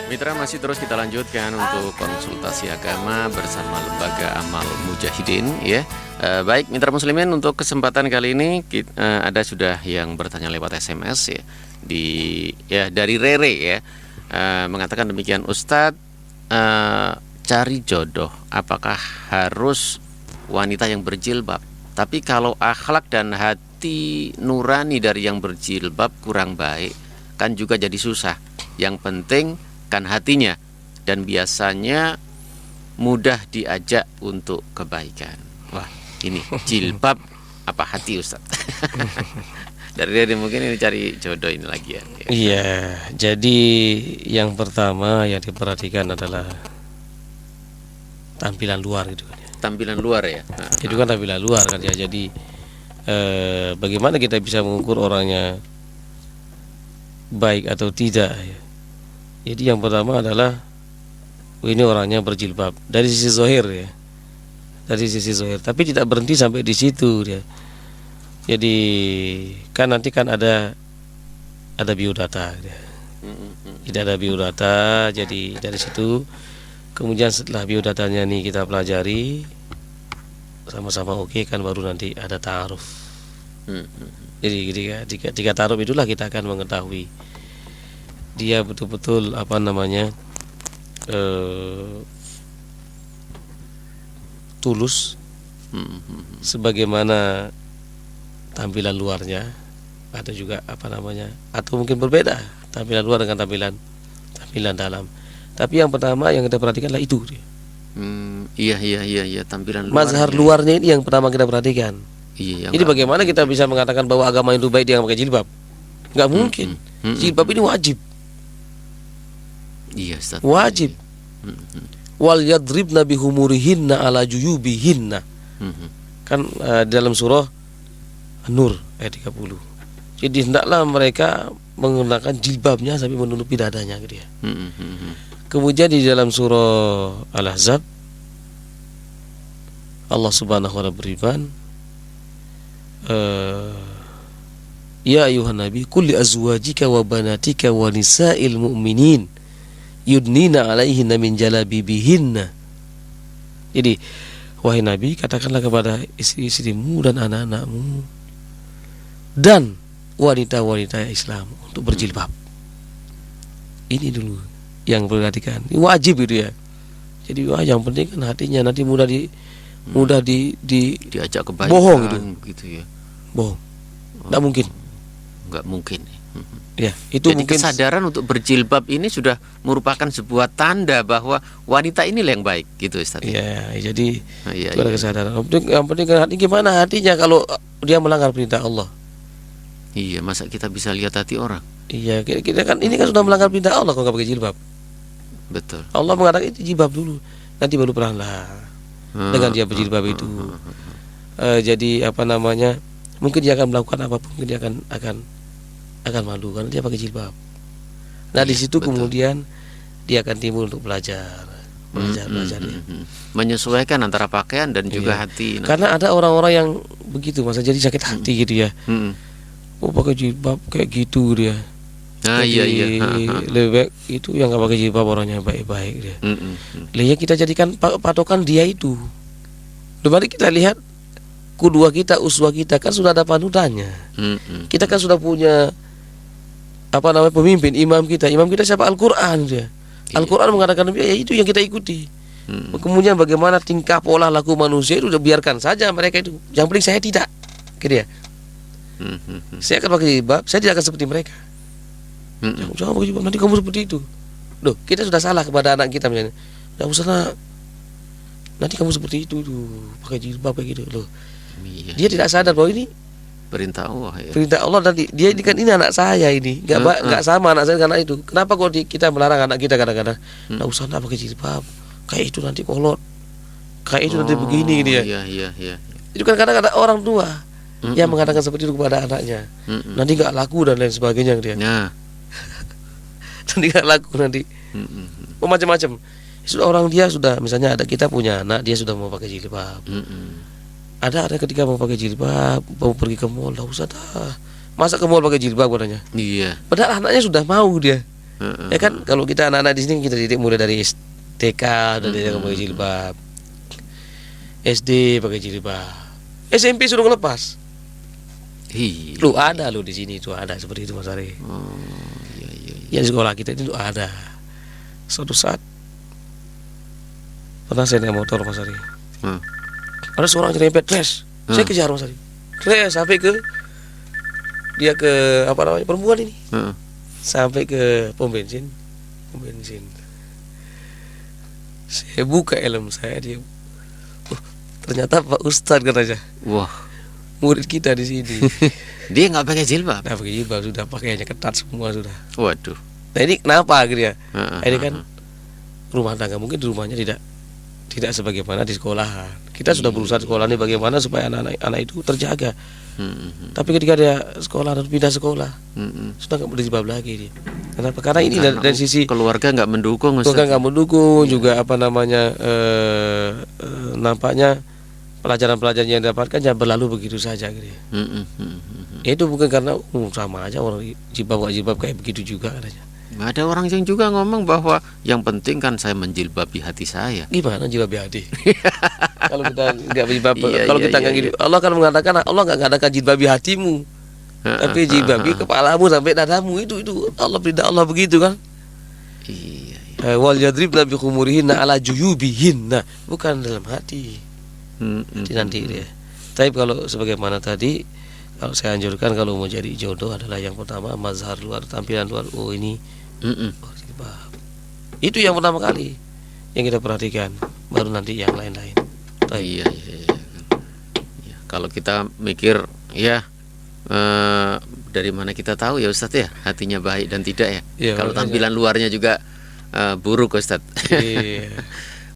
Mitra, masih terus kita lanjutkan untuk konsultasi agama bersama Lembaga Amal Mujahidin ya. Baik Mitra Muslimin, untuk kesempatan kali ini ada sudah yang bertanya lewat SMS ya, dari Rere ya. Mengatakan demikian, Ustadz, cari jodoh apakah harus wanita yang berjilbab? Tapi kalau akhlak dan hati nurani dari yang berjilbab kurang baik, kan juga jadi susah. Yang penting kan hatinya, dan biasanya mudah diajak untuk kebaikan. Wah, ini jilbab apa hati, Ustaz? Dari mungkin ini cari jodoh ini lagi ya. Iya, jadi yang pertama yang diperhatikan adalah tampilan luar itu kan ya. Tampilan luar ya. Itu kan tampilan luar kan ya. Jadi bagaimana kita bisa mengukur orangnya baik atau tidak ya. Jadi yang pertama adalah ini orangnya berjilbab dari sisi zahir ya, dari sisi zahir. Tapi tidak berhenti sampai di situ ya. Jadi kan nanti kan ada biodata ya. Tidak ada biodata, jadi dari situ kemudian setelah biodatanya nih kita pelajari sama-sama oke kan, baru nanti ada ta'aruf. Jadi ketika ta'aruf itulah kita akan mengetahui dia betul-betul tulus sebagaimana tampilan luarnya, atau juga atau mungkin berbeda tampilan luar dengan tampilan dalam. Tapi yang pertama yang kita perhatikan adalah itu dia. Iya, tampilan luar. Mazhar luarnya ini yang pertama kita perhatikan. Iya. Jadi bagaimana kita bisa mengatakan bahwa agama itu baik dia pakai jilbab? Enggak mungkin. Jilbab ini wajib. Iya, Ustaz. Wajib. Wal yadribna bihumurihinna ala juyubihinna. Kan dalam surah An-Nur ayat 30. Jadi hendaklah mereka menggunakan jilbabnya sampai menutupi dadanya gitu ya. Kemudian di dalam surah Al-Ahzab Allah Subhanahu wa ta'ala berfirman, ya ayuhan nabi qul li azwajika wa banatika wa nisa'il mu'minin yudnina 'alaihinna min jalabibihinna. Jadi wahai nabi, katakanlah kepada istri-istrimu dan anak-anakmu dan wanita-wanita Islam untuk berjilbab. Ini dulu yang perhatikan. Ini wajib itu ya. Jadi yang penting kan hatinya, nanti mudah diajak kebaikan bohong gitu ya. Bohong. Enggak mungkin. Enggak mungkin. Ya, itu jadi mungkin kesadaran untuk berjilbab ini sudah merupakan sebuah tanda bahwa wanita inilah yang baik gitu, Ustaz. Iya, jadi itu ada kesadaran. Yang penting kan hati, gimana hatinya kalau dia melanggar perintah Allah. Iya, masa kita bisa lihat hati orang? Iya, kita kan ini kan sudah melanggar perintah Allah kalau nggak pakai jilbab. Betul. Allah mengatakan itu jilbab dulu, nanti baru perlahan dengan dia berjilbab itu. Jadi mungkin dia akan melakukan apapun, mungkin dia akan malu karena dia pakai jilbab. Nah, di situ betul. Kemudian dia akan timbul untuk belajar ya. Menyesuaikan antara pakaian dan juga hati. Karena ada orang-orang yang begitu, masa jadi sakit hati gitu ya. Oh, pakai jilbab kayak gitu dia. Iya. Lebih baik itu yang nggak pakai jilbab orangnya baik-baik dia. Ya kita jadikan patokan dia itu. Mari kita lihat kedua kita, uswah kita kan sudah ada panutannya. Kita kan sudah punya pemimpin, imam kita siapa? Al-Quran dia. Al-Quran mengatakan ya itu yang kita ikuti. Kemudian bagaimana tingkah pola laku manusia itu udah biarkan saja mereka itu. Yang penting saya tidak, gitu ya. Saya akan pakai jilbab, saya tidak akan seperti mereka. Jangan pakai jilbab, nanti kamu seperti itu. Loh, kita sudah salah kepada anak kita misalnya. Tidak usah nanti kamu seperti itu tuh, pakai jilbab kayak gitu loh. Dia tidak sadar bahwa ini perintah Allah ya. Perintah Allah, dan dia ini kan ini anak saya ini. Enggak sama anak saya karena itu. Kenapa kalau kita melarang anak kita kadang-kadang? Enggak usah pakai jilbab. Kayak itu nanti kolot. Kayak itu nanti begini dia. Iya. Itu kan kadang ada orang tua yang mengatakan seperti itu kepada anaknya. Nanti enggak laku dan lain sebagainya dia. Nanti enggak laku nanti. Macam-macam. Sudah orang dia sudah, misalnya ada kita punya anak, dia sudah mau pakai jilbab. Ada ketika mau pakai jilbab, mau pergi ke mall, enggak usah dah. Masa ke mall pakai jilbab katanya? Iya. Padahal anaknya sudah mau dia. Ya kan kalau kita anak-anak di sini kita didik mulai dari TK udah didik pakai jilbab, SD pakai jilbab, SMP suruh ngelepas. Lu ada lu di sini tuh ada seperti itu Mas Ari. Oh, iya, iya. Ya di sekolah kita itu ada. Suatu saat pernah saya naik motor Mas Ari. Ada seorang nyerempet tres. Saya kejar Mas Ari. Tres sampai ke dia ke apa namanya perempuan ini. Sampai ke pom bensin. Saya buka helm saya, dia ternyata Pak Ustadz katanya. Wah, Murid kita di sini. dia nggak pakai jilbab. Nah pakai jilbab sudah, pakaiannya ketat semua sudah. Waduh. Nah ini kenapa akhirnya? Ini kan rumah tangga, mungkin di rumahnya tidak sebagaimana di sekolahan. Kita sudah berusaha sekolah ini bagaimana supaya anak itu terjaga. Tapi ketika dia sekolah dan pindah sekolah, sudah nggak boleh jilbab lagi dia. Kenapa? Karena ini dari sisi keluarga nggak mendukung, keluarga nggak mendukung, juga apa namanya nampaknya pelajaran-pelajaran yang didapatkan ya berlalu begitu saja gitu. Itu bukan karena sama aja orang jilbab nggak jilbab kayak begitu juga katanya. Ada orang yang juga ngomong bahwa yang penting kan saya menjilbabi hati saya. Gimana jilbab hati? Kalau kita nggak berjilbab, kalau kita nggak gitu, Allah kan mengatakan Allah nggak mengatakan jilbabi hatimu, tapi jilbabi kepalamu sampai dadamu itu Allah perintah Allah begitu kan? Iya. Wal yadribna bi khumurihinna ala juyubihinna, bukan dalam hati. Nanti dia. Tapi kalau sebagaimana tadi, kalau saya anjurkan kalau mau jadi jodoh adalah yang pertama mazhar luar, tampilan luar. Oh ini jilbab. Itu yang pertama kali yang kita perhatikan, baru nanti yang lain-lain. Iya. Kalau kita mikir ya dari mana kita tahu ya Ustadz ya hatinya baik dan tidak ya. Kalau tampilan luarnya juga buruk Ustadz. Iya.